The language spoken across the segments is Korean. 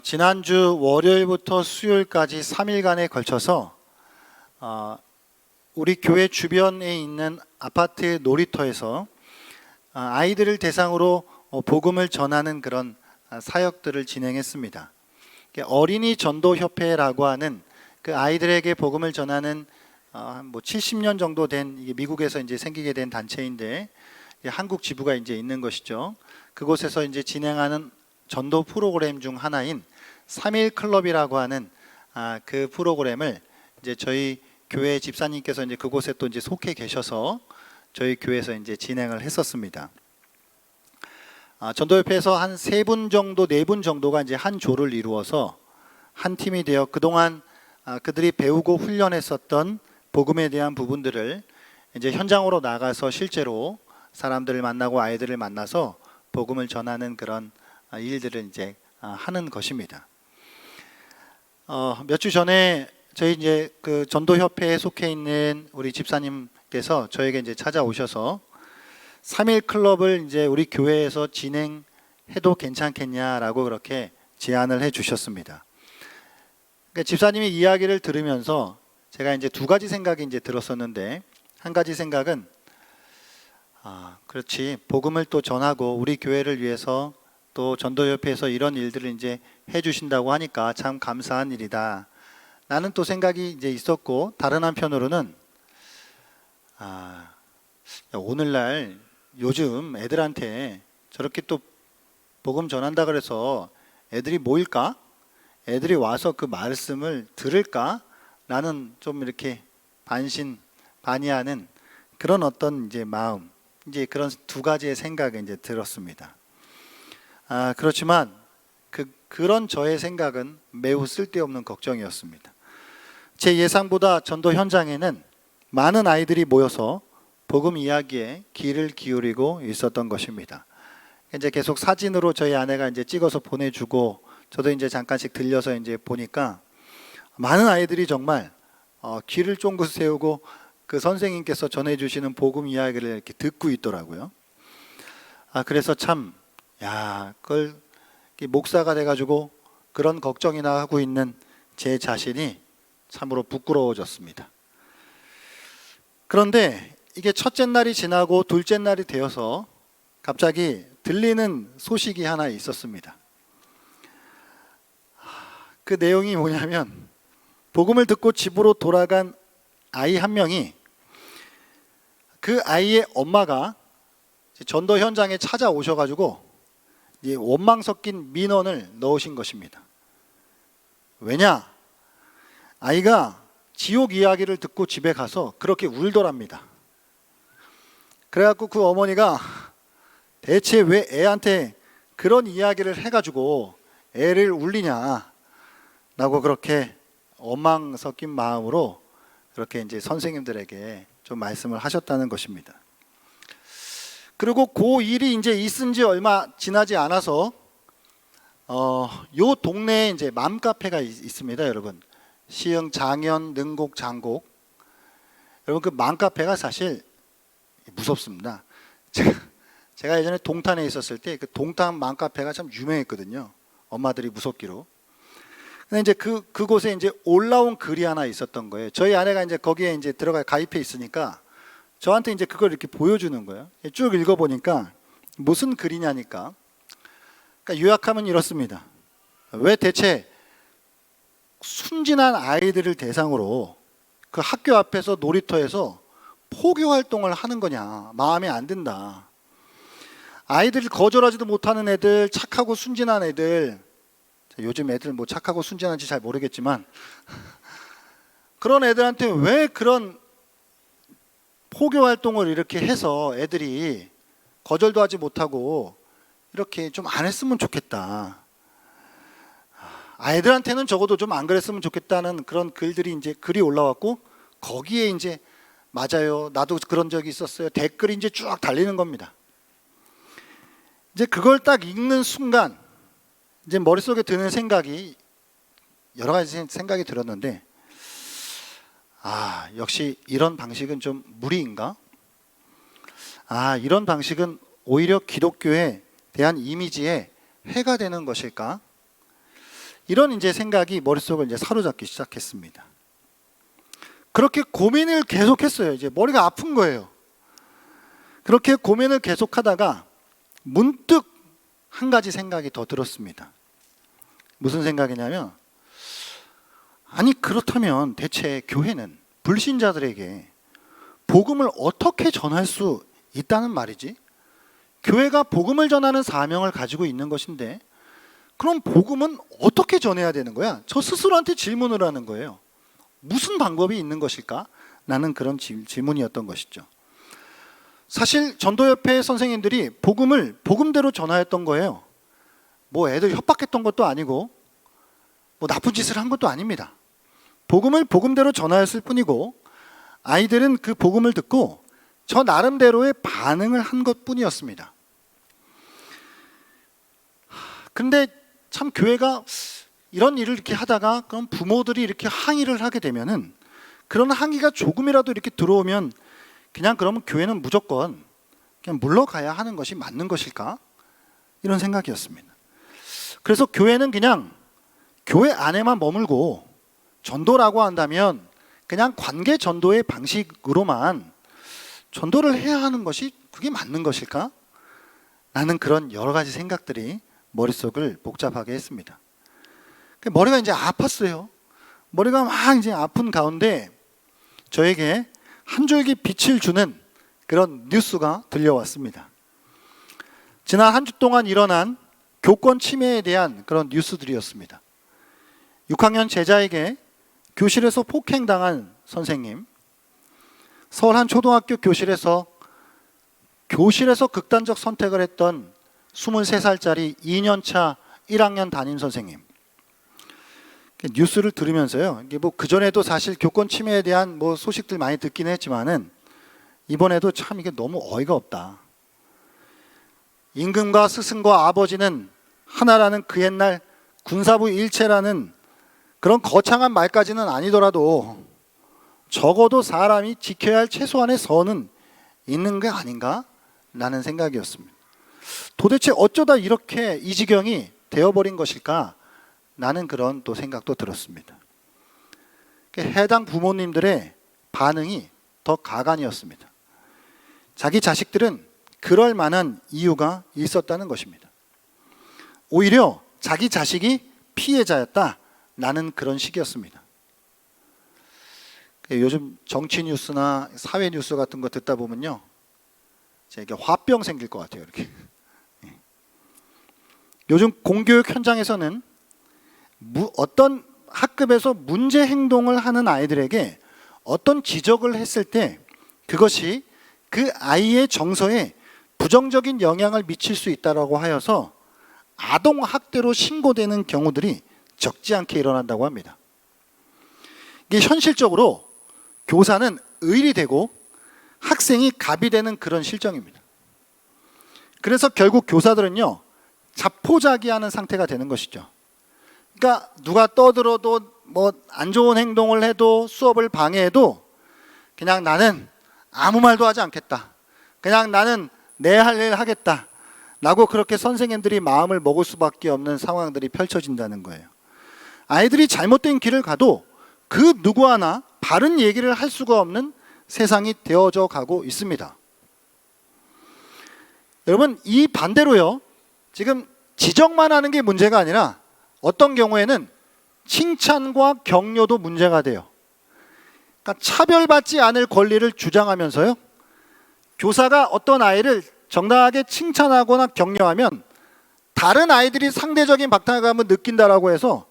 지난주 월요일부터 수요일까지 3일간에 걸쳐서 우리 교회 주변에 있는 아파트 놀이터에서 아이들을 대상으로 복음을 전하는 그런 사역들을 진행했습니다. 어린이 전도협회라고 하는 그 아이들에게 복음을 전하는 70년 정도 된 미국에서 이제 생기게 된 단체인데 한국 지부가 이제 있는 것이죠. 그곳에서 이제 진행하는 전도 프로그램 중 하나인 3일 클럽이라고 하는 그 프로그램을 이제 저희 교회 집사님께서 이제 그곳에 또 이제 속해 계셔서 저희 교회에서 이제 진행을 했었습니다. 전도협회에서 한 3분 정도, 4분 정도가 이제 한 조를 이루어서 한 팀이 되어 그동안 그들이 배우고 훈련했었던 복음에 대한 부분들을 이제 현장으로 나가서 실제로 사람들을 만나고 아이들을 만나서 복음을 전하는 그런 일들을 이제 하는 것입니다. 몇 주 전에 저희 이제 그 전도협회에 속해 있는 우리 집사님께서 저에게 이제 찾아오셔서 3일 클럽을 이제 우리 교회에서 진행해도 괜찮겠냐라고 그렇게 제안을 해 주셨습니다. 그러니까 집사님의 이야기를 들으면서 제가 이제 두 가지 생각이 이제 들었었는데, 한 가지 생각은 그렇지, 복음을 또 전하고 우리 교회를 위해서 또 전도협회에서 이런 일들을 이제 해주신다고 하니까 참 감사한 일이다 라는 또 생각이 이제 있었고, 다른 한편으로는 오늘날 요즘 애들한테 저렇게 또 복음 전한다 그래서 애들이 모일까? 애들이 와서 그 말씀을 들을까? 라는 좀 이렇게 반신반의하는 그런 어떤 이제 마음, 이제 그런 두 가지의 생각이 이제 들었습니다. 그렇지만 그런 저의 생각은 매우 쓸데없는 걱정이었습니다. 제 예상보다 전도 현장에는 많은 아이들이 모여서 복음 이야기에 귀를 기울이고 있었던 것입니다. 이제 계속 사진으로 저희 아내가 이제 찍어서 보내주고 저도 이제 잠깐씩 들려서 이제 보니까 많은 아이들이 정말 귀를 쫑긋 세우고 그 선생님께서 전해주시는 복음 이야기를 이렇게 듣고 있더라고요. 그래서 참, 그걸 목사가 돼가지고 그런 걱정이나 하고 있는 제 자신이 참으로 부끄러워졌습니다. 그런데 이게 첫째 날이 지나고 둘째 날이 되어서 갑자기 들리는 소식이 하나 있었습니다. 그 내용이 뭐냐면, 복음을 듣고 집으로 돌아간 아이 한 명이 그 아이의 엄마가 전도 현장에 찾아오셔가지고 원망 섞인 민원을 넣으신 것입니다. 왜냐? 아이가 지옥 이야기를 듣고 집에 가서 그렇게 울더랍니다. 그래갖고 그 어머니가 대체 왜 애한테 그런 이야기를 해가지고 애를 울리냐 라고 그렇게 원망 섞인 마음으로 그렇게 이제 선생님들에게 좀 말씀을 하셨다는 것입니다. 그리고 그 일이 이제 있은 지 얼마 지나지 않아서 요 동네에 이제 맘카페가 있습니다, 여러분. 시흥 장현 능곡 장곡. 여러분, 그 맘카페가 사실 무섭습니다. 제가 예전에 동탄에 있었을 때 그 동탄 맘카페가 참 유명했거든요. 엄마들이 무섭기로. 근데 이제 그곳에 이제 올라온 글이 하나 있었던 거예요. 저희 아내가 이제 거기에 이제 들어가 가입해 있으니까 저한테 이제 그걸 이렇게 보여주는 거예요. 쭉 읽어보니까 무슨 글이냐니까. 그러니까 요약하면 이렇습니다. 왜 대체 순진한 아이들을 대상으로 그 학교 앞에서 놀이터에서 포교 활동을 하는 거냐. 마음에 안 든다. 아이들이 거절하지도 못하는 애들, 착하고 순진한 애들, 요즘 애들 뭐 착하고 순진한지 잘 모르겠지만 그런 애들한테 왜 그런 포교 활동을 이렇게 해서 애들이 거절도 하지 못하고 이렇게 좀 안 했으면 좋겠다. 아이들한테는 적어도 좀 안 그랬으면 좋겠다는 그런 글들이 이제 글이 올라왔고, 거기에 이제 맞아요, 나도 그런 적이 있었어요, 댓글이 이제 쭉 달리는 겁니다. 이제 그걸 딱 읽는 순간 이제 머릿속에 드는 생각이 여러 가지 생각이 들었는데, 역시 이런 방식은 좀 무리인가? 이런 방식은 오히려 기독교에 대한 이미지에 해가 되는 것일까? 이런 이제 생각이 머릿속을 이제 사로잡기 시작했습니다. 그렇게 고민을 계속했어요. 이제 머리가 아픈 거예요. 그렇게 고민을 계속하다가 문득 한 가지 생각이 더 들었습니다. 무슨 생각이냐면, 아니 그렇다면 대체 교회는 불신자들에게 복음을 어떻게 전할 수 있다는 말이지? 교회가 복음을 전하는 사명을 가지고 있는 것인데 그럼 복음은 어떻게 전해야 되는 거야? 저 스스로한테 질문을 하는 거예요. 무슨 방법이 있는 것일까? 라는 그런 질문이었던 것이죠. 사실 전도협회 선생님들이 복음을 복음대로 전하였던 거예요. 뭐 애들 협박했던 것도 아니고 뭐 나쁜 짓을 한 것도 아닙니다. 복음을 복음대로 전하였을 뿐이고 아이들은 그 복음을 듣고 저 나름대로의 반응을 한 것뿐이었습니다. 근데 참 교회가 이런 일을 이렇게 하다가 그럼 부모들이 이렇게 항의를 하게 되면은 그런 항의가 조금이라도 이렇게 들어오면 그냥 그러면 교회는 무조건 그냥 물러가야 하는 것이 맞는 것일까? 이런 생각이었습니다. 그래서 교회는 그냥 교회 안에만 머물고 전도라고 한다면 그냥 관계 전도의 방식으로만 전도를 해야 하는 것이 그게 맞는 것일까? 라는 그런 여러 가지 생각들이 머릿속을 복잡하게 했습니다. 머리가 이제 아팠어요. 머리가 막 이제 아픈 가운데 저에게 한 줄기 빛을 주는 그런 뉴스가 들려왔습니다. 지난 한 주 동안 일어난 교권 침해에 대한 그런 뉴스들이었습니다. 6학년 제자에게 교실에서 폭행당한 선생님, 서울 한 초등학교 교실에서 극단적 선택을 했던 23살짜리 2년차 1학년 담임 선생님. 뉴스를 들으면서요. 이게 뭐 그전에도 사실 교권 침해에 대한 뭐 소식들 많이 듣긴 했지만은 이번에도 참 이게 너무 어이가 없다. 임금과 스승과 아버지는 하나라는 그 옛날 군사부 일체라는 그런 거창한 말까지는 아니더라도 적어도 사람이 지켜야 할 최소한의 선은 있는 게 아닌가? 라는 생각이었습니다. 도대체 어쩌다 이렇게 이 지경이 되어버린 것일까? 라는 그런 또 생각도 들었습니다. 해당 부모님들의 반응이 더 가관이었습니다. 자기 자식들은 그럴 만한 이유가 있었다는 것입니다. 오히려 자기 자식이 피해자였다라는 그런 식이었습니다. 요즘 정치 뉴스나 사회 뉴스 같은 거 듣다 보면요, 제가 화병 생길 것 같아요. 이렇게. 요즘 공교육 현장에서는 어떤 학급에서 문제 행동을 하는 아이들에게 어떤 지적을 했을 때 그것이 그 아이의 정서에 부정적인 영향을 미칠 수 있다고 하여서 아동학대로 신고되는 경우들이 적지 않게 일어난다고 합니다. 이게 현실적으로 교사는 을이 되고 학생이 갑이 되는 그런 실정입니다. 그래서 결국 교사들은요, 자포자기하는 상태가 되는 것이죠. 그러니까 누가 떠들어도 뭐 안 좋은 행동을 해도 수업을 방해해도 그냥 나는 아무 말도 하지 않겠다. 그냥 나는 내 할 일 하겠다. 라고 그렇게 선생님들이 마음을 먹을 수밖에 없는 상황들이 펼쳐진다는 거예요. 아이들이 잘못된 길을 가도 그 누구 하나 바른 얘기를 할 수가 없는 세상이 되어져 가고 있습니다. 여러분, 이 반대로요, 지금 지적만 하는 게 문제가 아니라 어떤 경우에는 칭찬과 격려도 문제가 돼요. 그러니까 차별받지 않을 권리를 주장하면서요, 교사가 어떤 아이를 정당하게 칭찬하거나 격려하면 다른 아이들이 상대적인 박탈감을 느낀다라고 해서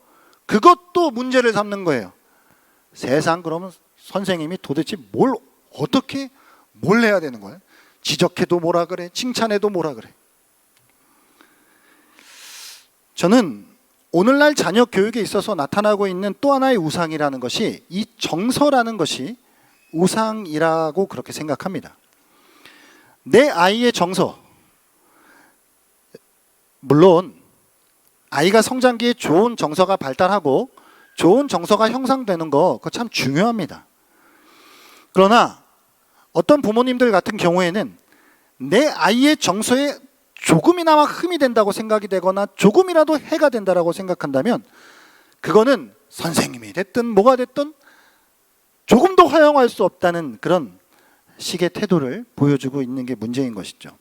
그것도 문제를 삼는 거예요. 세상, 그러면 선생님이 도대체 어떻게 해야 되는 거예요? 지적해도 뭐라 그래, 칭찬해도 뭐라 그래. 저는 오늘날 자녀 교육에 있어서 나타나고 있는 또 하나의 우상이라는 것이 이 정서라는 것이 우상이라고 그렇게 생각합니다. 내 아이의 정서, 물론 아이가 성장기에 좋은 정서가 발달하고 좋은 정서가 형성되는 거 그거 참 중요합니다. 그러나 어떤 부모님들 같은 경우에는 내 아이의 정서에 조금이나마 흠이 된다고 생각이 되거나 조금이라도 해가 된다고 생각한다면 그거는 선생님이 됐든 뭐가 됐든 조금도 허용할 수 없다는 그런 식의 태도를 보여주고 있는 게 문제인 것이죠.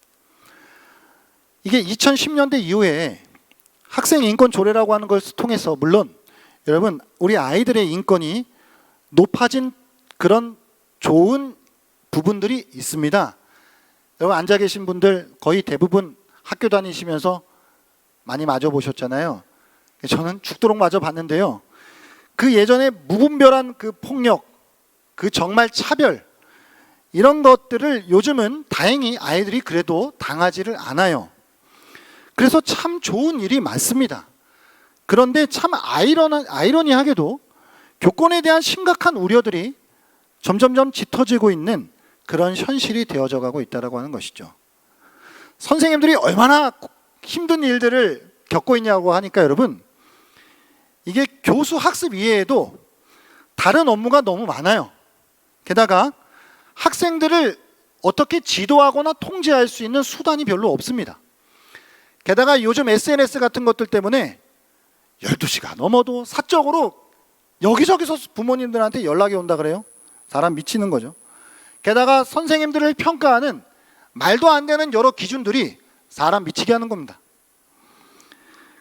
이게 2010년대 이후에 학생 인권 조례라고 하는 걸 통해서 물론 여러분 우리 아이들의 인권이 높아진 그런 좋은 부분들이 있습니다. 여러분 앉아 계신 분들 거의 대부분 학교 다니시면서 많이 맞아보셨잖아요. 저는 죽도록 맞아봤는데요. 그 예전에 무분별한 그 폭력, 그 정말 차별 이런 것들을 요즘은 다행히 아이들이 그래도 당하지를 않아요. 그래서 참 좋은 일이 많습니다. 그런데 참 아이러니하게도 교권에 대한 심각한 우려들이 점점점 짙어지고 있는 그런 현실이 되어져 가고 있다고 하는 것이죠. 선생님들이 얼마나 힘든 일들을 겪고 있냐고 하니까 여러분 이게 교수 학습 이외에도 다른 업무가 너무 많아요. 게다가 학생들을 어떻게 지도하거나 통제할 수 있는 수단이 별로 없습니다. 게다가 요즘 SNS 같은 것들 때문에 12시가 넘어도 사적으로 여기저기서 부모님들한테 연락이 온다 그래요. 사람 미치는 거죠. 게다가 선생님들을 평가하는 말도 안 되는 여러 기준들이 사람 미치게 하는 겁니다.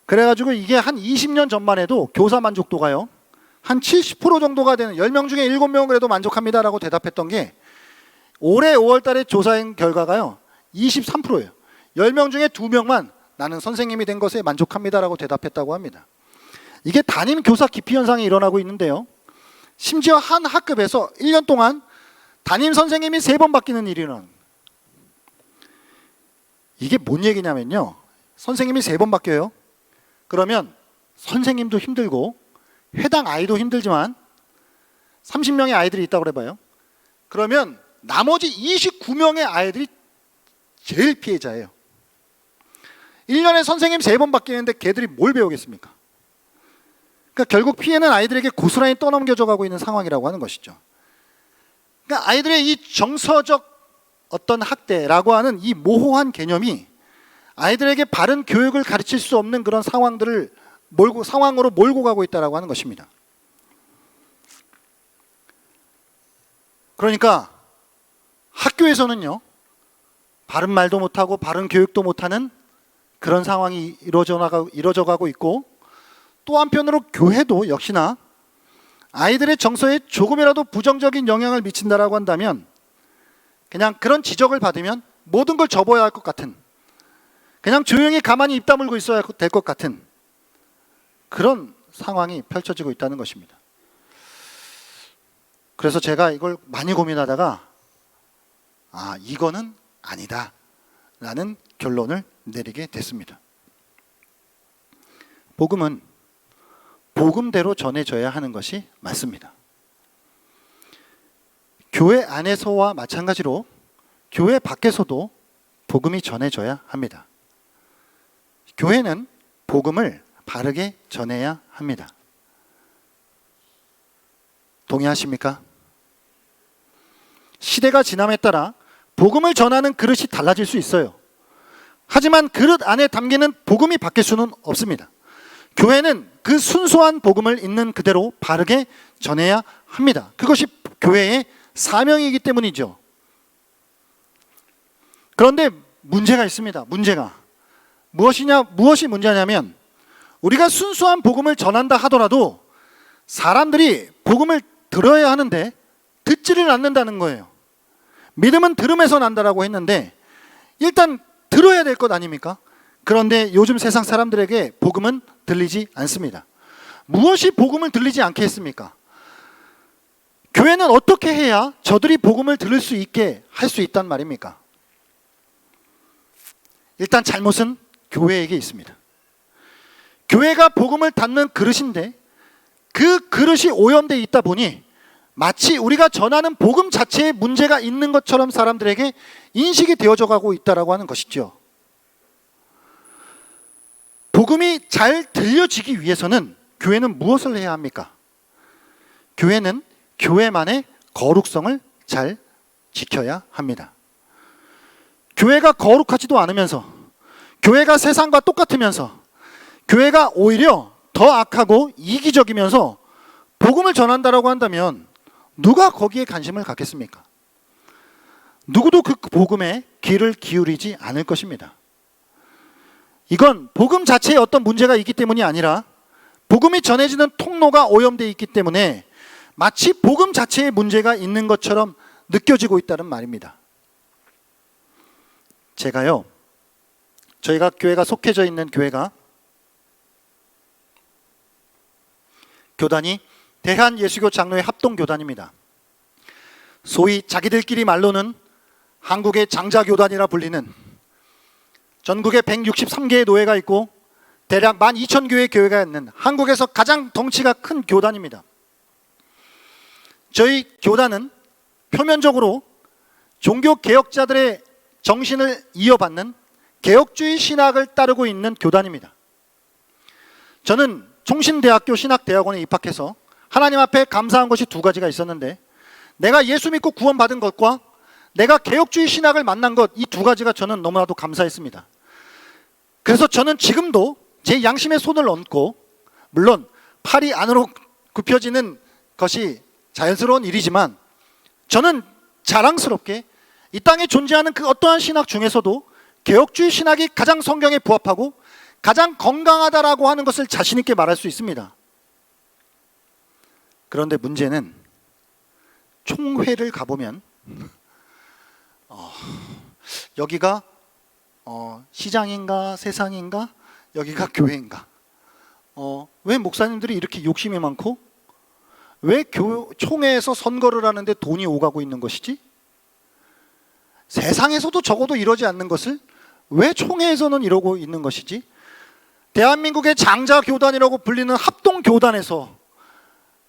그래가지고 이게 한 20년 전만 해도 교사 만족도가요 한 70% 정도가 되는 10명 중에 7명은 그래도 만족합니다라고 대답했던 게 올해 5월 달에 조사한 결과가요 23%예요. 10명 중에 2명만 나는 선생님이 된 것에 만족합니다라고 대답했다고 합니다. 이게 담임 교사 기피 현상이 일어나고 있는데요. 심지어 한 학급에서 1년 동안 담임 선생님이 3번 바뀌는 일이 일어납니다. 이게 뭔 얘기냐면요. 선생님이 3번 바뀌어요. 그러면 선생님도 힘들고 해당 아이도 힘들지만 30명의 아이들이 있다고 해봐요. 그러면 나머지 29명의 아이들이 제일 피해자예요. 1년에 선생님 3번 바뀌는데 걔들이 뭘 배우겠습니까? 그러니까 결국 피해는 아이들에게 고스란히 떠넘겨져 가고 있는 상황이라고 하는 것이죠. 그러니까 아이들의 이 정서적 어떤 학대라고 하는 이 모호한 개념이 아이들에게 바른 교육을 가르칠 수 없는 그런 상황으로 몰고 가고 있다고 하는 것입니다. 그러니까 학교에서는요, 바른 말도 못하고 바른 교육도 못하는 그런 상황이 이루어져 가고 있고, 또 한편으로 교회도 역시나 아이들의 정서에 조금이라도 부정적인 영향을 미친다라고 한다면 그냥 그런 지적을 받으면 모든 걸 접어야 할 것 같은, 그냥 조용히 가만히 입 다물고 있어야 될 것 같은 그런 상황이 펼쳐지고 있다는 것입니다. 그래서 제가 이걸 많이 고민하다가 이거는 아니다 라는 결론을 내리게 됐습니다. 복음은 복음대로 전해져야 하는 것이 맞습니다. 교회 안에서와 마찬가지로 교회 밖에서도 복음이 전해져야 합니다. 교회는 복음을 바르게 전해야 합니다. 동의하십니까? 시대가 지남에 따라 복음을 전하는 그릇이 달라질 수 있어요. 하지만 그릇 안에 담기는 복음이 바뀔 수는 없습니다. 교회는 그 순수한 복음을 있는 그대로 바르게 전해야 합니다. 그것이 교회의 사명이기 때문이죠. 그런데 문제가 있습니다. 무엇이 문제냐면 우리가 순수한 복음을 전한다 하더라도 사람들이 복음을 들어야 하는데 듣지를 않는다는 거예요. 믿음은 들음에서 난다라고 했는데 일단 들어야 될 것 아닙니까? 그런데 요즘 세상 사람들에게 복음은 들리지 않습니다. 무엇이 복음을 들리지 않게 했습니까? 교회는 어떻게 해야 저들이 복음을 들을 수 있게 할 수 있단 말입니까? 일단 잘못은 교회에게 있습니다. 교회가 복음을 담는 그릇인데 그 그릇이 오염되어 있다 보니 마치 우리가 전하는 복음 자체에 문제가 있는 것처럼 사람들에게 인식이 되어져 가고 있다고 하는 것이죠. 복음이 잘 들려지기 위해서는 교회는 무엇을 해야 합니까? 교회는 교회만의 거룩성을 잘 지켜야 합니다. 교회가 거룩하지도 않으면서 교회가 세상과 똑같으면서 교회가 오히려 더 악하고 이기적이면서 복음을 전한다라고 한다면 누가 거기에 관심을 갖겠습니까? 누구도 그 복음에 귀를 기울이지 않을 것입니다. 이건 복음 자체에 어떤 문제가 있기 때문이 아니라 복음이 전해지는 통로가 오염되어 있기 때문에 마치 복음 자체에 문제가 있는 것처럼 느껴지고 있다는 말입니다. 저희가 교회가 속해져 있는 교단이 대한예수교 장로회 합동교단입니다. 소위 자기들끼리 말로는 한국의 장자교단이라 불리는 전국에 163개의 노회가 있고 대략 12,000교의 교회가 있는 한국에서 가장 덩치가 큰 교단입니다. 저희 교단은 표면적으로 종교개혁자들의 정신을 이어받는 개혁주의 신학을 따르고 있는 교단입니다. 저는 총신대학교 신학대학원에 입학해서 하나님 앞에 감사한 것이 두 가지가 있었는데, 내가 예수 믿고 구원받은 것과 내가 개혁주의 신학을 만난 것, 이 두 가지가 저는 너무나도 감사했습니다. 그래서 저는 지금도 제 양심의 손을 얹고, 물론 팔이 안으로 굽혀지는 것이 자연스러운 일이지만 저는 자랑스럽게 이 땅에 존재하는 그 어떠한 신학 중에서도 개혁주의 신학이 가장 성경에 부합하고 가장 건강하다라고 하는 것을 자신 있게 말할 수 있습니다. 그런데 문제는 총회를 가보면 여기가 시장인가 세상인가, 여기가 교회인가, 왜 목사님들이 이렇게 욕심이 많고 왜 총회에서 선거를 하는데 돈이 오가고 있는 것이지? 세상에서도 적어도 이러지 않는 것을 왜 총회에서는 이러고 있는 것이지? 대한민국의 장자교단이라고 불리는 합동교단에서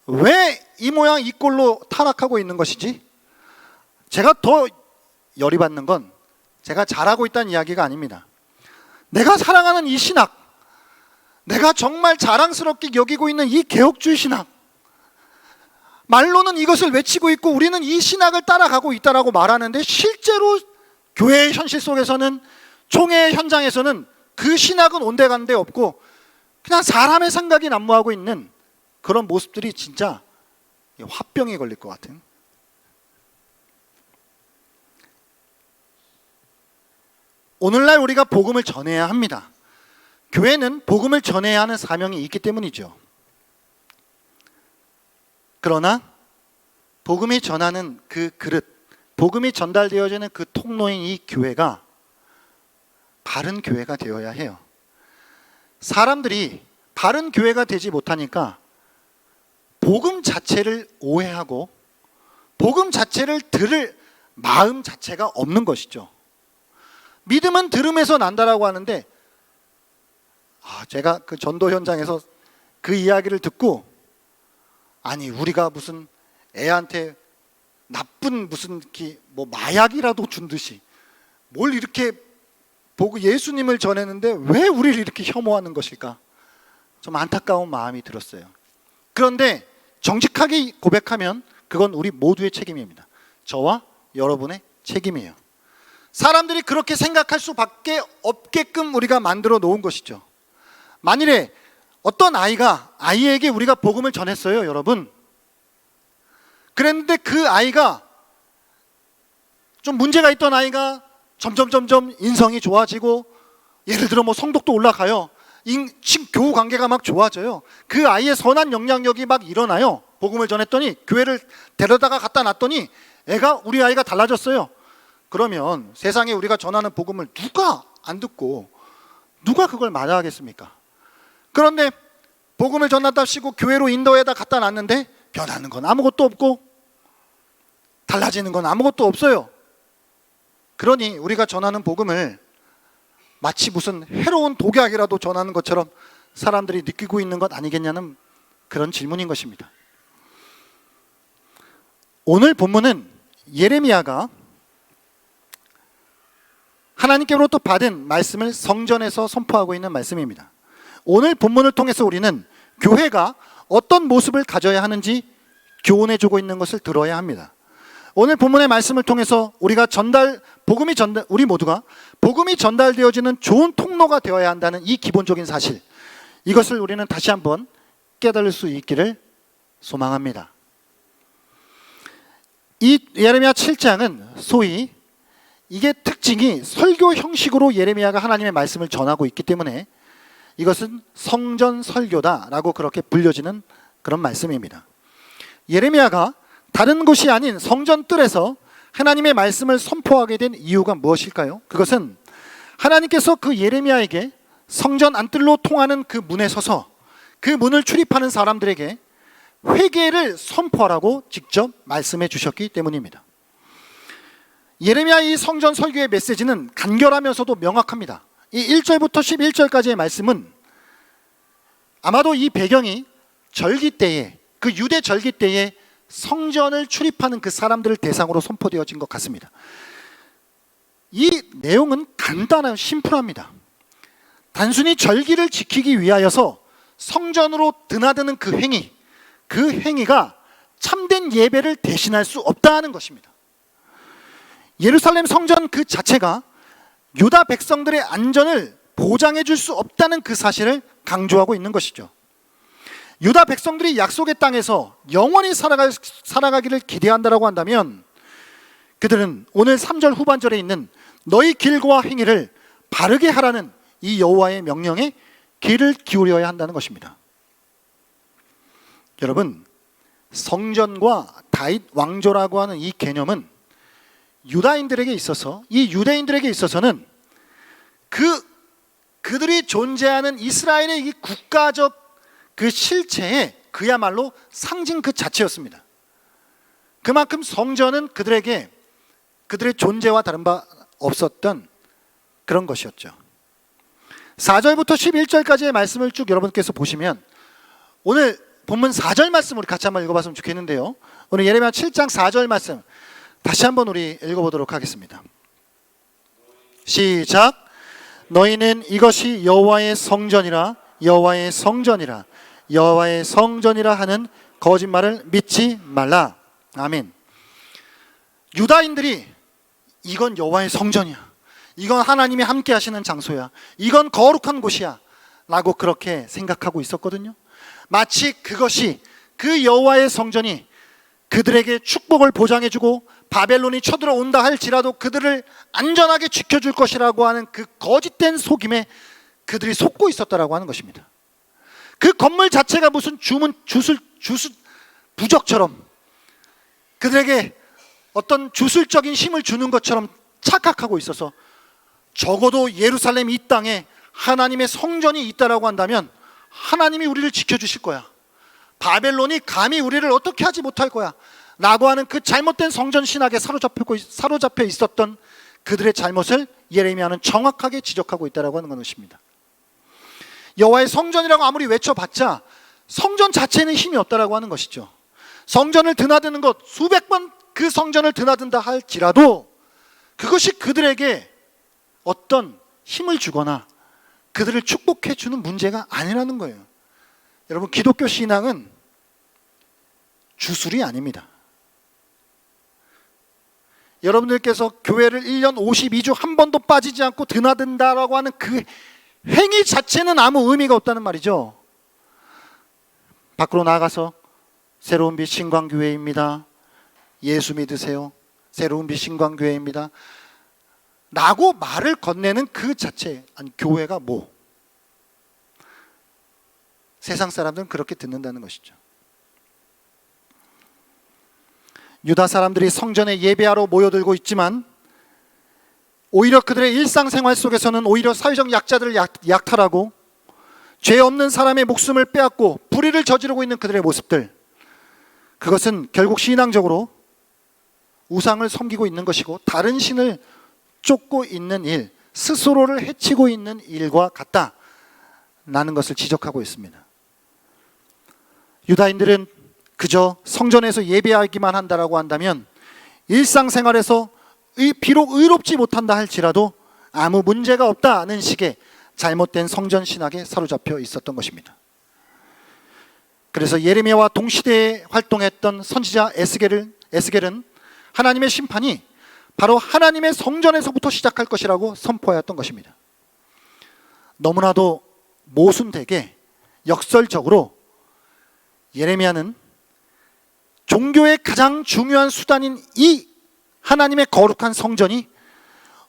왜 이 모양 이 꼴로 타락하고 있는 것이지? 제가 더 열이 받는 건 제가 잘하고 있다는 이야기가 아닙니다. 내가 사랑하는 이 신학, 내가 정말 자랑스럽게 여기고 있는 이 개혁주의 신학, 말로는 이것을 외치고 있고 우리는 이 신학을 따라가고 있다라고 말하는데, 실제로 교회의 현실 속에서는, 총회 현장에서는 그 신학은 온데간데 없고 그냥 사람의 생각이 난무하고 있는 그런 모습들이 진짜 화병에 걸릴 것 같은. 오늘날 우리가 복음을 전해야 합니다. 교회는 복음을 전해야 하는 사명이 있기 때문이죠. 그러나 복음이 전하는 그 그릇, 복음이 전달되어지는 그 통로인 이 교회가 바른 교회가 되어야 해요. 사람들이 바른 교회가 되지 못하니까 복음 자체를 오해하고 복음 자체를 들을 마음 자체가 없는 것이죠. 믿음은 들음에서 난다라고 하는데, 제가 그 전도 현장에서 그 이야기를 듣고, 아니 우리가 무슨 애한테 나쁜 무슨 뭐 마약이라도 준 듯이 뭘 이렇게 보고 예수님을 전했는데 왜 우리를 이렇게 혐오하는 것일까? 좀 안타까운 마음이 들었어요. 그런데 정직하게 고백하면 그건 우리 모두의 책임입니다. 저와 여러분의 책임이에요. 사람들이 그렇게 생각할 수밖에 없게끔 우리가 만들어 놓은 것이죠. 만일에 어떤 아이에게 우리가 복음을 전했어요, 여러분. 그랬는데 그 아이가, 좀 문제가 있던 아이가 점점 인성이 좋아지고, 예를 들어 뭐 성덕도 올라가요. 교우 관계가 막 좋아져요. 그 아이의 선한 영향력이 막 일어나요. 복음을 전했더니, 교회를 데려다가 갖다 놨더니 우리 아이가 달라졌어요. 그러면 세상에 우리가 전하는 복음을 누가 안 듣고 누가 그걸 맞아하겠습니까? 그런데 복음을 전한답시고 교회로 인도에다 갖다 놨는데 변하는 건 아무것도 없고 달라지는 건 아무것도 없어요. 그러니 우리가 전하는 복음을 마치 무슨 해로운 독약이라도 전하는 것처럼 사람들이 느끼고 있는 것 아니겠냐는 그런 질문인 것입니다. 오늘 본문은 예레미야가 하나님께로부터 받은 말씀을 성전에서 선포하고 있는 말씀입니다. 오늘 본문을 통해서 우리는 교회가 어떤 모습을 가져야 하는지 교훈해주고 있는 것을 들어야 합니다. 오늘 본문의 말씀을 통해서 우리 모두가 복음이 전달되어지는 좋은 통로가 되어야 한다는 이 기본적인 사실, 이것을 우리는 다시 한번 깨달을 수 있기를 소망합니다. 이 예레미야 7장은 소위 이게 특징이 설교 형식으로 예레미야가 하나님의 말씀을 전하고 있기 때문에 이것은 성전 설교다라고 그렇게 불려지는 그런 말씀입니다. 예레미야가 다른 곳이 아닌 성전 뜰에서 하나님의 말씀을 선포하게 된 이유가 무엇일까요? 그것은 하나님께서 그 예레미야에게 성전 안뜰로 통하는 그 문에 서서 그 문을 출입하는 사람들에게 회개를 선포하라고 직접 말씀해 주셨기 때문입니다. 예레미야 이 성전 설교의 메시지는 간결하면서도 명확합니다. 이 1절부터 11절까지의 말씀은 아마도 이 배경이 절기 때에, 그 유대 절기 때에 성전을 출입하는 그 사람들을 대상으로 선포되어진 것 같습니다. 이 내용은 간단하고 심플합니다. 단순히 절기를 지키기 위하여서 성전으로 드나드는 그 행위가 참된 예배를 대신할 수 없다는 것입니다. 예루살렘 성전 그 자체가 유다 백성들의 안전을 보장해 줄 수 없다는 그 사실을 강조하고 있는 것이죠. 유다 백성들이 약속의 땅에서 영원히 살아가기를 기대한다라고 한다면 그들은 오늘 3절 후반절에 있는 너희 길과 행위를 바르게 하라는 이 여호와의 명령에 귀를 기울여야 한다는 것입니다. 여러분, 성전과 다윗 왕조라고 하는 이 개념은 유대인들에게 있어서는 그들이 존재하는 이스라엘의 이 국가적 그 실체의 그야말로 상징 그 자체였습니다. 그만큼 성전은 그들에게 그들의 존재와 다른 바 없었던 그런 것이었죠. 4절부터 11절까지의 말씀을 쭉 여러분께서 보시면 오늘 본문 4절 말씀 우리 같이 한번 읽어봤으면 좋겠는데요. 오늘 예레미야 7장 4절 말씀 다시 한번 우리 읽어보도록 하겠습니다. 시작. 너희는 이것이 여호와의 성전이라 여호와의 성전이라 여호와의 성전이라 하는 거짓말을 믿지 말라. 아멘. 유다인들이 이건 여호와의 성전이야, 이건 하나님이 함께 하시는 장소야, 이건 거룩한 곳이야 라고 그렇게 생각하고 있었거든요. 마치 그것이, 그 여호와의 성전이 그들에게 축복을 보장해주고 바벨론이 쳐들어온다 할지라도 그들을 안전하게 지켜줄 것이라고 하는 그 거짓된 속임에 그들이 속고 있었다라고 하는 것입니다. 그 건물 자체가 무슨 부적처럼 그들에게 어떤 주술적인 힘을 주는 것처럼 착각하고 있어서 적어도 예루살렘 이 땅에 하나님의 성전이 있다라고 한다면 하나님이 우리를 지켜주실 거야, 바벨론이 감히 우리를 어떻게 하지 못할 거야 라고 하는 그 잘못된 성전 신학에 사로잡혀 있었던 그들의 잘못을 예레미야는 정확하게 지적하고 있다라고 하는 것입니다. 여호와의 성전이라고 아무리 외쳐봤자 성전 자체는 힘이 없다라고 하는 것이죠. 성전을 드나드는 것, 수백 번 그 성전을 드나든다 할지라도 그것이 그들에게 어떤 힘을 주거나 그들을 축복해 주는 문제가 아니라는 거예요. 여러분, 기독교 신앙은 주술이 아닙니다. 여러분들께서 교회를 1년 52주 한 번도 빠지지 않고 드나든다라고 하는 그 행위 자체는 아무 의미가 없다는 말이죠. 밖으로 나가서 새로운 빛 신광교회입니다, 예수 믿으세요, 새로운 빛 신광교회입니다 라고 말을 건네는 그 자체, 아니 교회가 뭐, 세상 사람들은 그렇게 듣는다는 것이죠. 유다 사람들이 성전에 예배하러 모여들고 있지만 오히려 그들의 일상생활 속에서는 오히려 사회적 약자들을 약탈하고 죄 없는 사람의 목숨을 빼앗고 불의를 저지르고 있는 그들의 모습들, 그것은 결국 신앙적으로 우상을 섬기고 있는 것이고 다른 신을 쫓고 있는 일, 스스로를 해치고 있는 일과 같다라는 것을 지적하고 있습니다. 유다인들은 그저 성전에서 예배하기만 한다라고 한다면 일상생활에서 비록 의롭지 못한다 할지라도 아무 문제가 없다는 식의 잘못된 성전 신학에 사로잡혀 있었던 것입니다. 그래서 예레미야와 동시대에 활동했던 선지자 에스겔은 하나님의 심판이 바로 하나님의 성전에서부터 시작할 것이라고 선포하였던 것입니다. 너무나도 모순되게 역설적으로 예레미야는 종교의 가장 중요한 수단인 이 하나님의 거룩한 성전이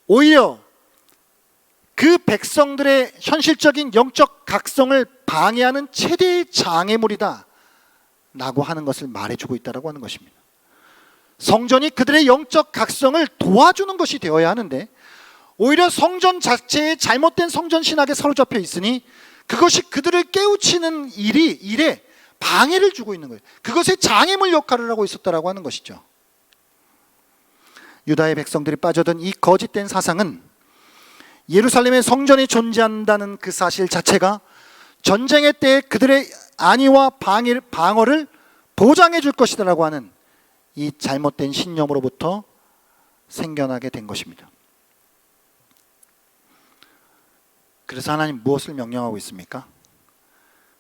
오히려 그 백성들의 현실적인 영적 각성을 방해하는 최대의 장애물이다 라고 하는 것을 말해주고 있다고 하는 것입니다. 성전이 그들의 영적 각성을 도와주는 것이 되어야 하는데 오히려 성전 자체에 잘못된 성전 신학에 사로잡혀 있으니 그것이 그들을 깨우치는 일에 방해를 주고 있는 거예요. 그것의 장애물 역할을 하고 있었다라고 하는 것이죠. 유다의 백성들이 빠져든 이 거짓된 사상은 예루살렘의 성전이 존재한다는 그 사실 자체가 전쟁의 때에 그들의 안위와 방어를 보장해 줄 것이다라고 하는 이 잘못된 신념으로부터 생겨나게 된 것입니다. 그래서 하나님 무엇을 명령하고 있습니까?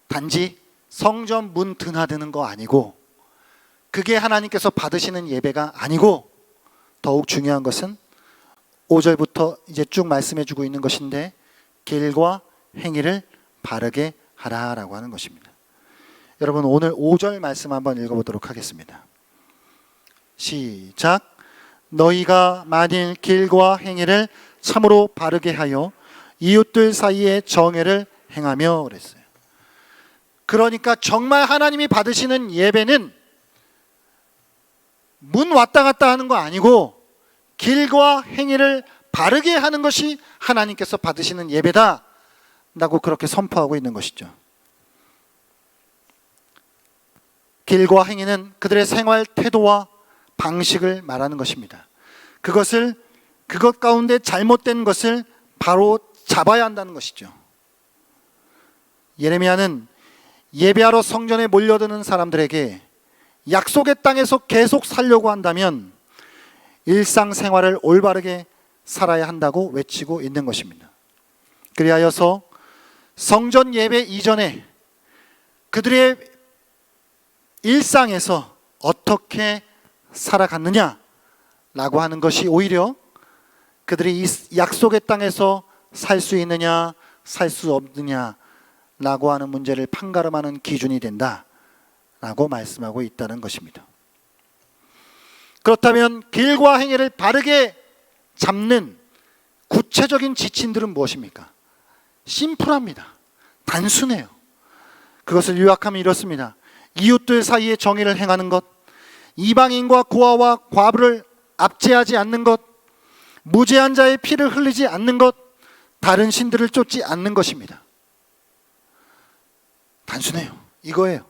단지 성전 문 드나드는 거 아니고 그게 하나님께서 받으시는 예배가 아니고 더욱 중요한 것은 5절부터 이제 쭉 말씀해 주고 있는 것인데 길과 행위를 바르게 하라라고 하는 것입니다. 여러분 오늘 5절 말씀 한번 읽어보도록 하겠습니다. 시작. 너희가 만일 길과 행위를 참으로 바르게 하여 이웃들 사이에 정의를 행하며 그랬어요. 그러니까 정말 하나님이 받으시는 예배는 문 왔다 갔다 하는 거 아니고 길과 행위를 바르게 하는 것이 하나님께서 받으시는 예배다 라고 그렇게 선포하고 있는 것이죠. 길과 행위는 그들의 생활 태도와 방식을 말하는 것입니다. 그것 가운데 잘못된 것을 바로 잡아야 한다는 것이죠. 예레미야는 예배하러 성전에 몰려드는 사람들에게 약속의 땅에서 계속 살려고 한다면 일상생활을 올바르게 살아야 한다고 외치고 있는 것입니다. 그리하여서 성전 예배 이전에 그들의 일상에서 어떻게 살아갔느냐라고 하는 것이 오히려 그들이 이 약속의 땅에서 살 수 있느냐 살 수 없느냐라고 하는 문제를 판가름하는 기준이 된다라고 말씀하고 있다는 것입니다. 그렇다면 길과 행위를 바르게 잡는 구체적인 지침들은 무엇입니까? 심플합니다. 단순해요. 그것을 요약하면 이렇습니다. 이웃들 사이에 정의를 행하는 것, 이방인과 고아와 과부를 압제하지 않는 것, 무죄한 자의 피를 흘리지 않는 것, 다른 신들을 쫓지 않는 것입니다. 단순해요. 이거예요.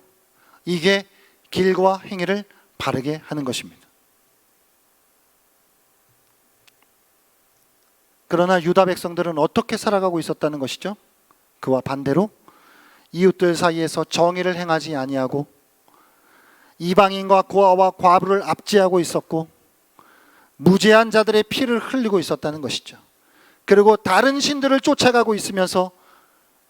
이게 길과 행위를 바르게 하는 것입니다. 그러나 유다 백성들은 어떻게 살아가고 있었다는 것이죠? 그와 반대로 이웃들 사이에서 정의를 행하지 아니하고 이방인과 고아와 과부를 압제하고 있었고 무죄한 자들의 피를 흘리고 있었다는 것이죠. 그리고 다른 신들을 쫓아가고 있으면서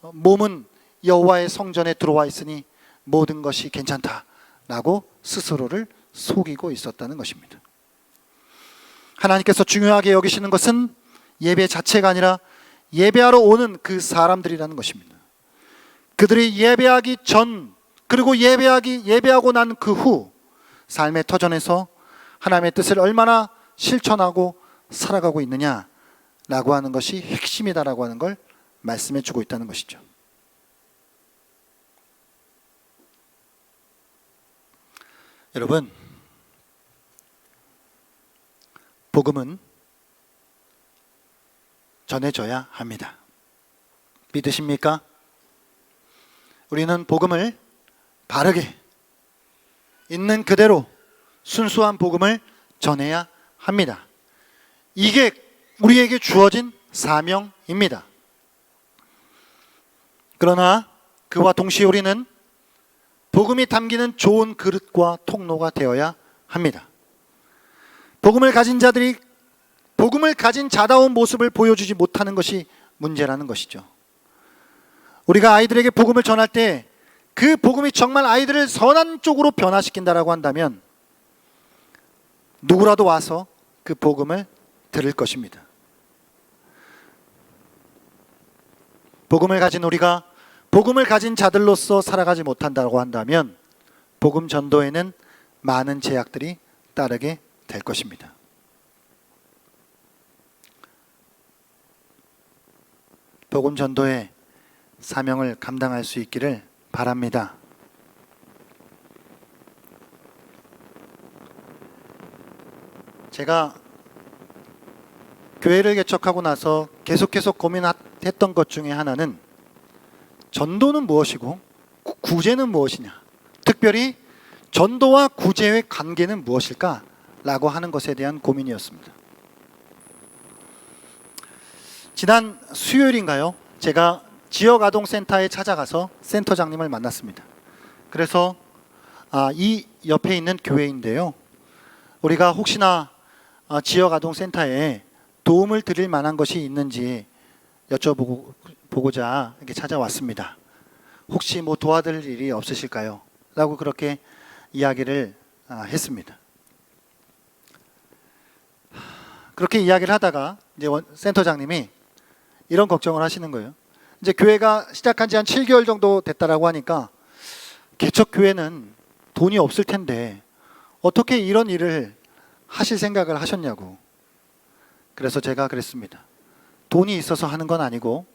몸은 여호와의 성전에 들어와 있으니 모든 것이 괜찮다라고 스스로를 속이고 있었다는 것입니다. 하나님께서 중요하게 여기시는 것은 예배 자체가 아니라 예배하러 오는 그 사람들이라는 것입니다. 그들이 예배하기 전 그리고 예배하고 난 그 후 삶의 터전에서 하나님의 뜻을 얼마나 실천하고 살아가고 있느냐라고 하는 것이 핵심이다라고 하는 걸 말씀해 주고 있다는 것이죠. 여러분, 복음은 전해져야 합니다. 믿으십니까? 우리는 복음을 바르게 있는 그대로 순수한 복음을 전해야 합니다. 이게 우리에게 주어진 사명입니다. 그러나 그와 동시에 우리는 복음이 담기는 좋은 그릇과 통로가 되어야 합니다. 복음을 가진 자들이 복음을 가진 자다운 모습을 보여주지 못하는 것이 문제라는 것이죠. 우리가 아이들에게 복음을 전할 때 그 복음이 정말 아이들을 선한 쪽으로 변화시킨다라고 한다면 누구라도 와서 그 복음을 들을 것입니다. 복음을 가진 우리가 복음을 가진 자들로서 살아가지 못한다고 한다면 복음 전도에는 많은 제약들이 따르게 될 것입니다. 복음 전도의 사명을 감당할 수 있기를 바랍니다. 제가 교회를 개척하고 나서 계속해서 고민했던 것 중에 하나는 전도는 무엇이고 구제는 무엇이냐, 특별히 전도와 구제의 관계는 무엇일까? 라고 하는 것에 대한 고민이었습니다. 지난 수요일인가요? 제가 지역아동센터에 찾아가서 센터장님을 만났습니다. 그래서 이 옆에 있는 교회인데요, 우리가 혹시나 지역아동센터에 도움을 드릴 만한 것이 있는지 여쭤보고자 이렇게 찾아왔습니다. 혹시 뭐 도와드릴 일이 없으실까요? 라고 그렇게 이야기를 했습니다. 그렇게 이야기를 하다가 이제 센터장님이 이런 걱정을 하시는 거예요. 이제 교회가 시작한 지 한 7개월 정도 됐다라고 하니까 개척 교회는 돈이 없을 텐데 어떻게 이런 일을 하실 생각을 하셨냐고. 그래서 제가 그랬습니다. 돈이 있어서 하는 건 아니고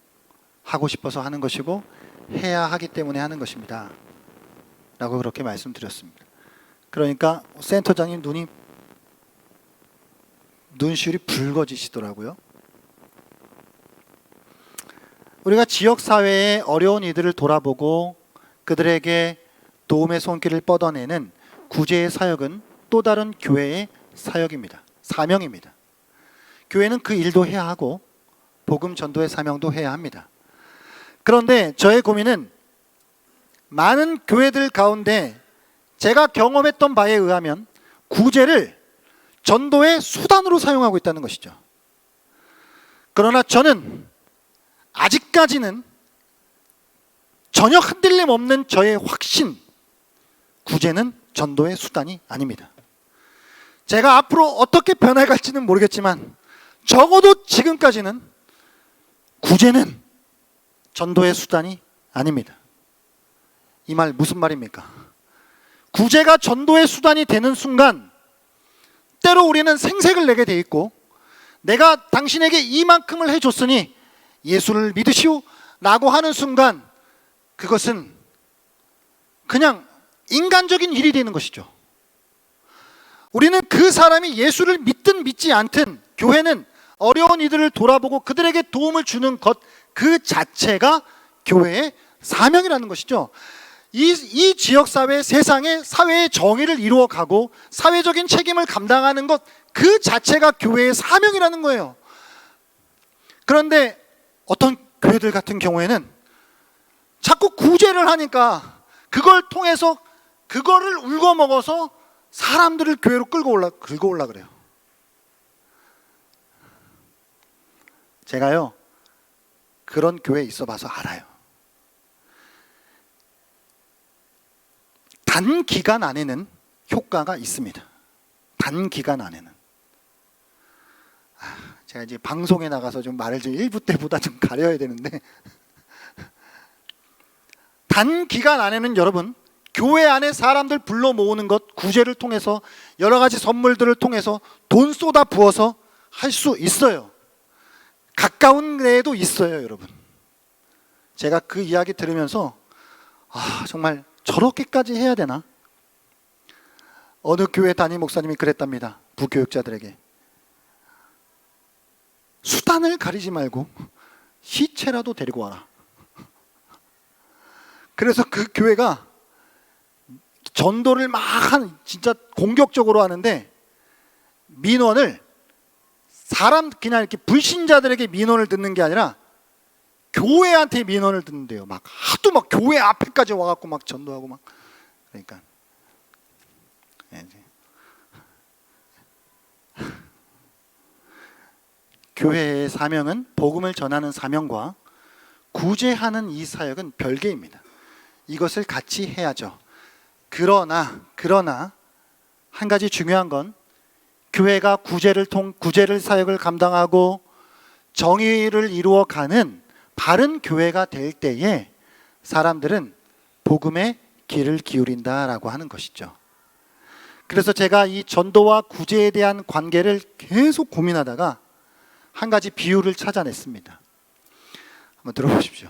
하고 싶어서 하는 것이고 해야 하기 때문에 하는 것입니다. 라고 그렇게 말씀드렸습니다. 그러니까 센터장님 눈시울이 붉어지시더라고요. 우리가 지역사회의 어려운 이들을 돌아보고 그들에게 도움의 손길을 뻗어내는 구제의 사역은 또 다른 교회의 사역입니다. 사명입니다. 교회는 그 일도 해야 하고 복음 전도의 사명도 해야 합니다. 그런데 저의 고민은 많은 교회들 가운데 제가 경험했던 바에 의하면 구제를 전도의 수단으로 사용하고 있다는 것이죠. 그러나 저는 아직까지는 전혀 흔들림 없는 저의 확신, 구제는 전도의 수단이 아닙니다. 제가 앞으로 어떻게 변해갈지는 모르겠지만 적어도 지금까지는 구제는 전도의 수단이 아닙니다. 이 말 무슨 말입니까? 구제가 전도의 수단이 되는 순간 때로 우리는 생색을 내게 돼 있고, 내가 당신에게 이만큼을 해줬으니 예수를 믿으시오 라고 하는 순간 그것은 그냥 인간적인 일이 되는 것이죠. 우리는 그 사람이 예수를 믿든 믿지 않든 교회는 어려운 이들을 돌아보고 그들에게 도움을 주는 것 그 자체가 교회의 사명이라는 것이죠. 이 지역사회, 세상의 사회의 정의를 이루어가고 사회적인 책임을 감당하는 것 그 자체가 교회의 사명이라는 거예요. 그런데 어떤 교회들 같은 경우에는 자꾸 구제를 하니까 그걸 통해서 그거를 울거먹어서 사람들을 교회로 끌고 올라 그래요. 제가요 그런 교회에 있어 봐서 알아요. 단기간 안에는 효과가 있습니다. 단기간 안에는. 제가 이제 방송에 나가서 좀 말을 좀 일부 때보다 좀 가려야 되는데 단기간 안에는 여러분 교회 안에 사람들 불러 모으는 것, 구제를 통해서 여러 가지 선물들을 통해서 돈 쏟아 부어서 할 수 있어요. 가까운 데에도 있어요, 여러분. 제가 그 이야기 들으면서 정말 저렇게까지 해야 되나? 어느 교회 담임 목사님이 그랬답니다. 부교육자들에게. 수단을 가리지 말고 시체라도 데리고 와라. 그래서 그 교회가 전도를 막 진짜 공격적으로 하는데 민원을 그냥 이렇게 불신자들에게 민원을 듣는 게 아니라 교회한테 민원을 듣는데요. 막 하도 막 교회 앞에까지 와갖고 막 전도하고 막 그러니까 교회의 사명은 복음을 전하는 사명과 구제하는 이 사역은 별개입니다. 이것을 같이 해야죠. 그러나 한 가지 중요한 건 교회가 구제를 사역을 감당하고 정의를 이루어가는 바른 교회가 될 때에 사람들은 복음에 귀를 기울인다라고 하는 것이죠. 그래서 제가 이 전도와 구제에 대한 관계를 계속 고민하다가 한 가지 비유를 찾아냈습니다. 한번 들어보십시오.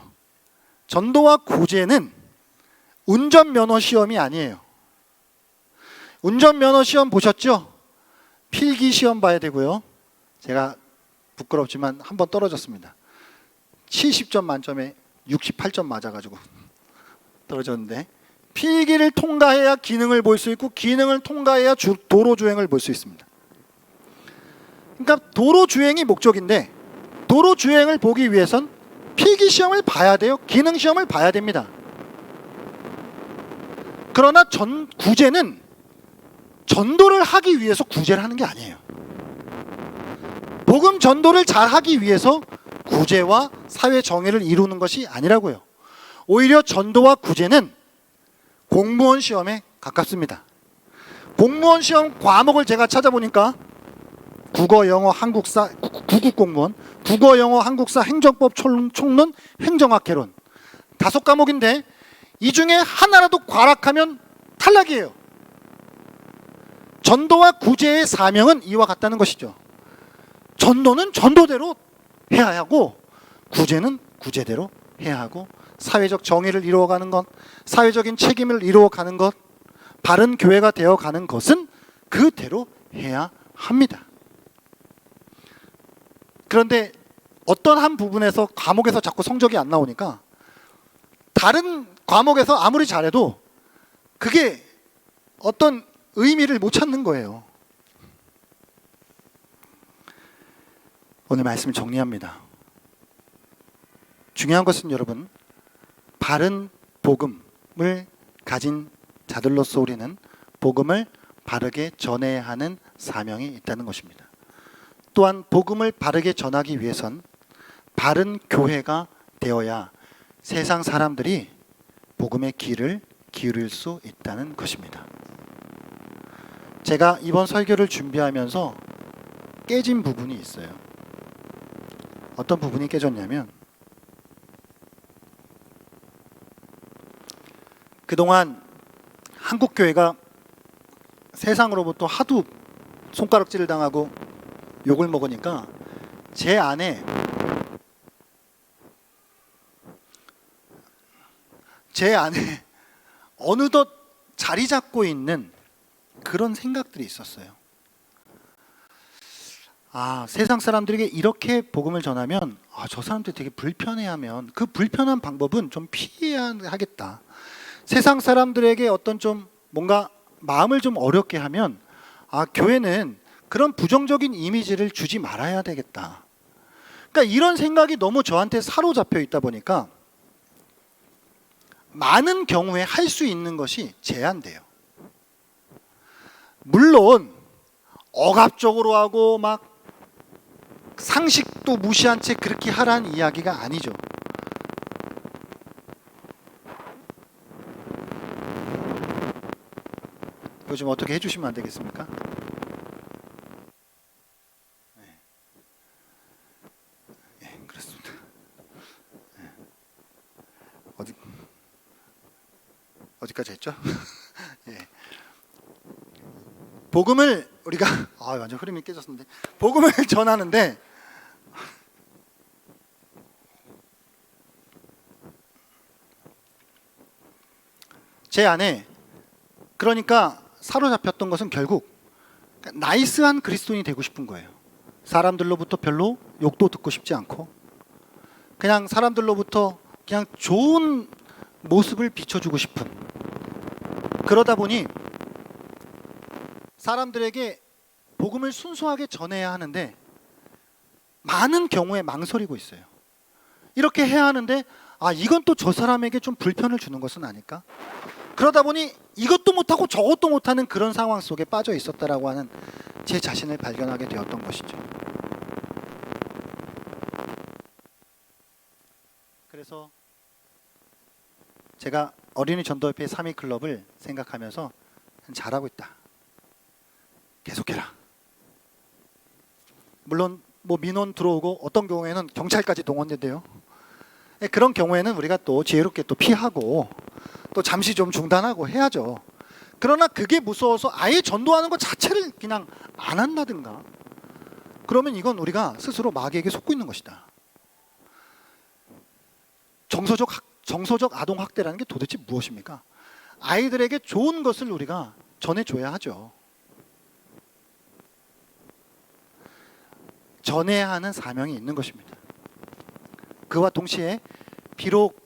전도와 구제는 운전면허 시험이 아니에요. 운전면허 시험 보셨죠? 필기 시험 봐야 되고요. 제가 부끄럽지만 한 번 떨어졌습니다. 70점 만점에 68점 맞아가지고 떨어졌는데, 필기를 통과해야 기능을 볼 수 있고 기능을 통과해야 도로 주행을 볼 수 있습니다. 그러니까 도로 주행이 목적인데 도로 주행을 보기 위해선 필기 시험을 봐야 돼요. 기능 시험을 봐야 됩니다. 그러나 구제는 전도를 하기 위해서 구제를 하는 게 아니에요. 복음 전도를 잘 하기 위해서 구제와 사회 정의를 이루는 것이 아니라고요. 오히려 전도와 구제는 공무원 시험에 가깝습니다. 공무원 시험 과목을 제가 찾아보니까 국어, 영어, 한국사, 구국공무원, 국어, 영어, 한국사, 행정법, 총론, 행정학개론 5과목인데 이 중에 하나라도 과락하면 탈락이에요. 전도와 구제의 사명은 이와 같다는 것이죠. 전도는 전도대로 해야 하고 구제는 구제대로 해야 하고, 사회적 정의를 이루어가는 것, 사회적인 책임을 이루어가는 것, 바른 교회가 되어가는 것은 그대로 해야 합니다. 그런데 어떤 한 부분에서 과목에서 자꾸 성적이 안 나오니까 다른 과목에서 아무리 잘해도 그게 어떤 의미를 못 찾는 거예요. 오늘 말씀을 정리합니다. 중요한 것은 여러분, 바른 복음을 가진 자들로서 우리는 복음을 바르게 전해야 하는 사명이 있다는 것입니다. 또한 복음을 바르게 전하기 위해선 바른 교회가 되어야 세상 사람들이 복음의 귀를 기울일 수 있다는 것입니다. 제가 이번 설교를 준비하면서 깨진 부분이 있어요. 어떤 부분이 깨졌냐면, 그동안 한국교회가 세상으로부터 하도 손가락질을 당하고 욕을 먹으니까 제 안에 어느덧 자리 잡고 있는 그런 생각들이 있었어요. 세상 사람들에게 이렇게 복음을 전하면 저 사람들이 되게 불편해하면 그 불편한 방법은 좀 피해야 하겠다. 세상 사람들에게 어떤 좀 뭔가 마음을 좀 어렵게 하면 교회는 그런 부정적인 이미지를 주지 말아야 되겠다. 그러니까 이런 생각이 너무 저한테 사로잡혀 있다 보니까 많은 경우에 할 수 있는 것이 제한돼요. 물론 억압적으로 하고 막 상식도 무시한 채 그렇게 하라는 이야기가 아니죠. 이거 좀 어떻게 해주시면 안 되겠습니까? 네, 그렇습니다. 네. 어디까지 했죠? 예. 복음을 우리가 완전 흐름이 깨졌는데, 복음을 전하는데 제 안에 그러니까 사로잡혔던 것은 결국 나이스한 그리스도인이 되고 싶은 거예요. 사람들로부터 별로 욕도 듣고 싶지 않고 그냥 사람들로부터 그냥 좋은 모습을 비춰주고 싶은, 그러다 보니 사람들에게 복음을 순수하게 전해야 하는데 많은 경우에 망설이고 있어요. 이렇게 해야 하는데 이건 또 저 사람에게 좀 불편을 주는 것은 아닐까? 그러다 보니 이것도 못하고 저것도 못하는 그런 상황 속에 빠져 있었다라고 하는 제 자신을 발견하게 되었던 것이죠. 그래서 제가 어린이 전도협회 3위 클럽을 생각하면서 잘하고 있다, 계속해라. 물론 민원 들어오고 어떤 경우에는 경찰까지 동원된대요. 그런 경우에는 우리가 또 지혜롭게 또 피하고 또 잠시 좀 중단하고 해야죠. 그러나 그게 무서워서 아예 전도하는 것 자체를 그냥 안 한다든가, 그러면 이건 우리가 스스로 마귀에게 속고 있는 것이다. 정서적 아동 학대라는 게 도대체 무엇입니까? 아이들에게 좋은 것을 우리가 전해줘야 하죠. 전해야 하는 사명이 있는 것입니다. 그와 동시에 비록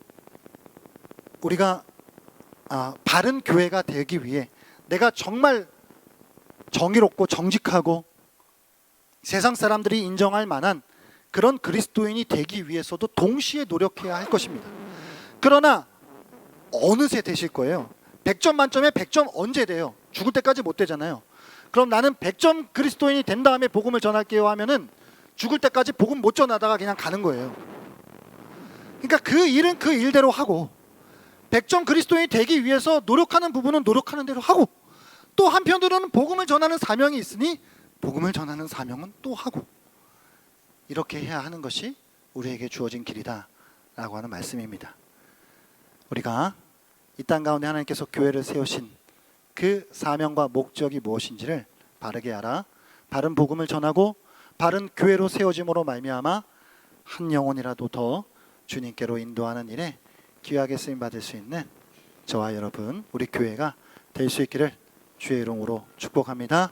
우리가 바른 교회가 되기 위해 내가 정말 정의롭고 정직하고 세상 사람들이 인정할 만한 그런 그리스도인이 되기 위해서도 동시에 노력해야 할 것입니다. 그러나 어느새 되실 거예요. 100점 만점에 100점 언제 돼요? 죽을 때까지 못 되잖아요. 그럼 나는 100점 그리스도인이 된 다음에 복음을 전할게요 하면은 죽을 때까지 복음 못 전하다가 그냥 가는 거예요. 그러니까 그 일은 그 일대로 하고 100점 그리스도인이 되기 위해서 노력하는 부분은 노력하는 대로 하고, 또 한편으로는 복음을 전하는 사명이 있으니 복음을 전하는 사명은 또 하고, 이렇게 해야 하는 것이 우리에게 주어진 길이다 라고 하는 말씀입니다. 우리가 이 땅 가운데 하나님께서 교회를 세우신 그 사명과 목적이 무엇인지를 바르게 알아 바른 복음을 전하고 바른 교회로 세워짐으로 말미암아 한 영혼이라도 더 주님께로 인도하는 일에 귀하게 쓰임받을 수 있는 저와 여러분, 우리 교회가 될 수 있기를 주의 이름으로 축복합니다.